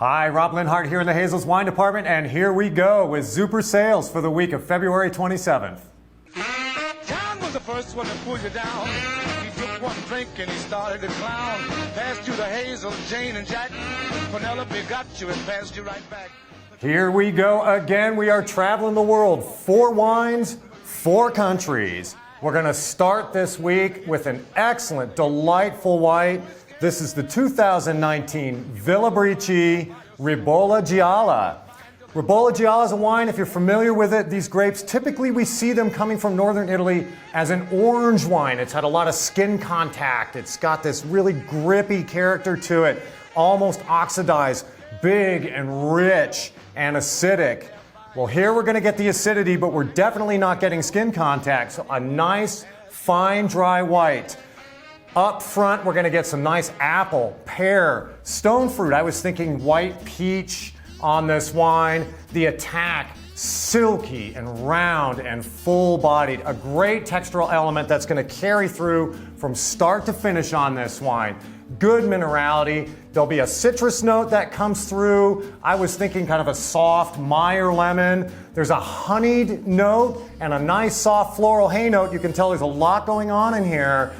Hi, Rob Linhart here in the Hazel's Wine Department, and here we go with Zuper Zale for the week of February 27th. John was the first one to pull you down. He took one drink and he started to clown. Passed you the Hazel, Jane, and Jack. Penelope got you and passed you right back. Here we go again. We are traveling the world. 4 wines, 4 countries. We're going to start this week with an excellent, delightful white. This is the 2019 Villabrici Ribolla Gialla. Ribolla Gialla is a wine, if you're familiar with it, these grapes, typically we see them coming from northern Italy as an orange wine. It's had a lot of skin contact. It's got this really grippy character to it, almost oxidized, big and rich and acidic. Well, here we're going to get the acidity, but we're definitely not getting skin contact. So a nice, fine, dry white. Up front, we're going to get some nice apple, pear, stone fruit. I was thinking white peach on this wine. The attack, silky and round and full-bodied. A great textural element that's going to carry through from start to finish on this wine. Good minerality. There'll be a citrus note that comes through. I was thinking kind of a soft Meyer lemon. There's a honeyed note and a nice soft floral hay note. You can tell there's a lot going on in here.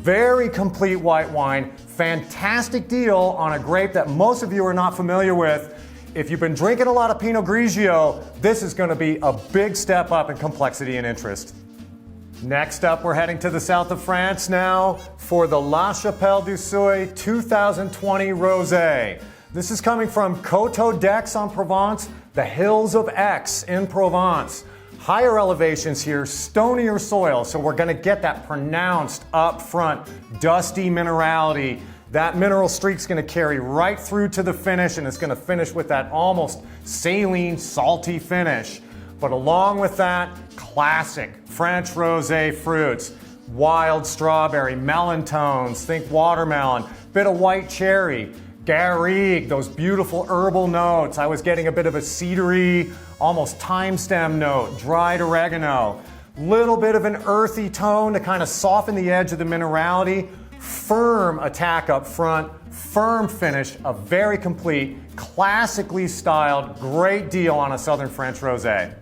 Very complete white wine. Fantastic deal on a grape that most of you are not familiar with. If you've been drinking a lot of Pinot Grigio, this is going to be a big step up in complexity and interest. Next up, we're heading to the south of France now for the La Chapelle Du Seuil 2020 Rosé. This is coming from Coteaux d'Aix-en-Provence, the hills of Aix in Provence. Higher elevations here, stonier soil, so we're going to get that pronounced up front, dusty minerality. That mineral streak's going to carry right through to the finish, and it's going to finish with that almost saline, salty finish. But along with that, classic French rosé fruits, wild strawberry, melon tones, think watermelon, bit of white cherry, garrigue, those beautiful herbal notes. I was getting a bit of a cedary, almost thyme stem note, dried oregano, little bit of an earthy tone to kind of soften the edge of the minerality, firm attack up front, firm finish, a very complete, classically styled, great deal on a Southern French rosé.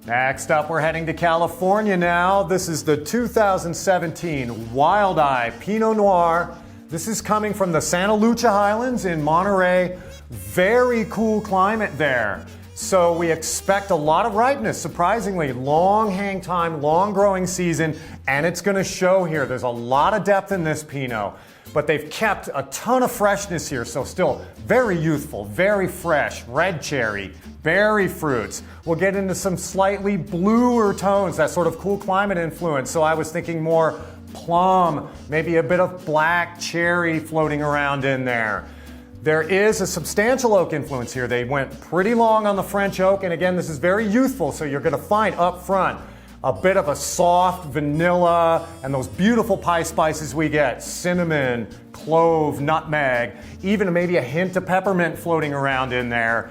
Next up, we're heading to California now. This is the 2017 Wild Eye Pinot Noir. This is coming from the Santa Lucia Highlands in Monterey. Very cool climate there. So we expect a lot of ripeness, surprisingly. Long hang time, long growing season, and it's going to show here. There's a lot of depth in this Pinot, but they've kept a ton of freshness here, so still very youthful, very fresh, red cherry, berry fruits. We'll get into some slightly bluer tones, that sort of cool climate influence. So I was thinking more plum, maybe a bit of black cherry floating around in there. There is a substantial oak influence here. They went pretty long on the French oak, and again, this is very youthful, so you're going to find up front a bit of a soft vanilla and those beautiful pie spices we get, cinnamon, clove, nutmeg, even maybe a hint of peppermint floating around in there.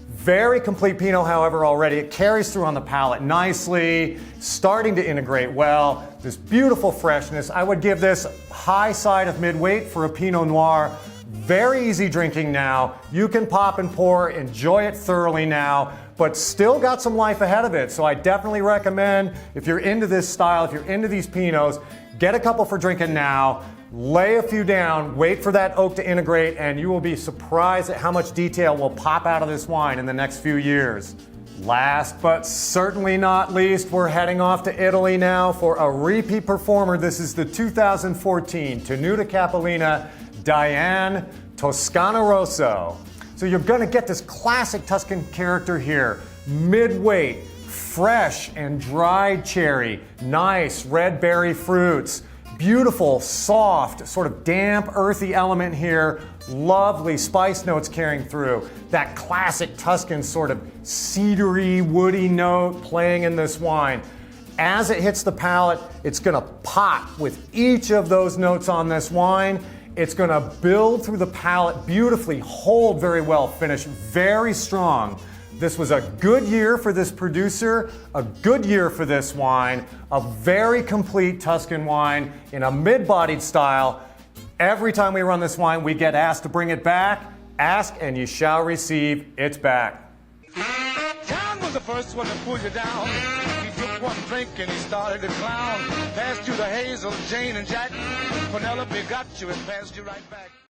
Very complete Pinot, however, already. It carries through on the palate nicely, starting to integrate well. This beautiful freshness. I would give this high side of mid-weight for a Pinot Noir. Very easy drinking now. You can pop and pour, enjoy it thoroughly now, but still got some life ahead of it. So I definitely recommend, if you're into this style, if you're into these Pinots, get a couple for drinking now. Lay a few down, wait for that oak to integrate, and you will be surprised at how much detail will pop out of this wine in the next few years. Last but certainly not least, we're heading off to Italy now for a repeat performer. This is the 2014 Tenuta Cappellina Diane Toscana Rosso. So you're going to get this classic Tuscan character here. Mid-weight, fresh and dried cherry, nice red berry fruits. Beautiful, soft, sort of damp, earthy element here. Lovely spice notes carrying through. That classic Tuscan sort of cedary, woody note playing in this wine. As it hits the palate, it's going to pop with each of those notes on this wine. It's going to build through the palate beautifully, hold very well, finish very strong. This was a good year for this producer, a good year for this wine, a very complete Tuscan wine in a mid-bodied style. Every time we run this wine, we get asked to bring it back. Ask and you shall receive. It's back. John was the first one to pull you down. He took one drink and he started to clown. Passed you the Hazel, Jane, and Jack. Penelope got you and passed you right back.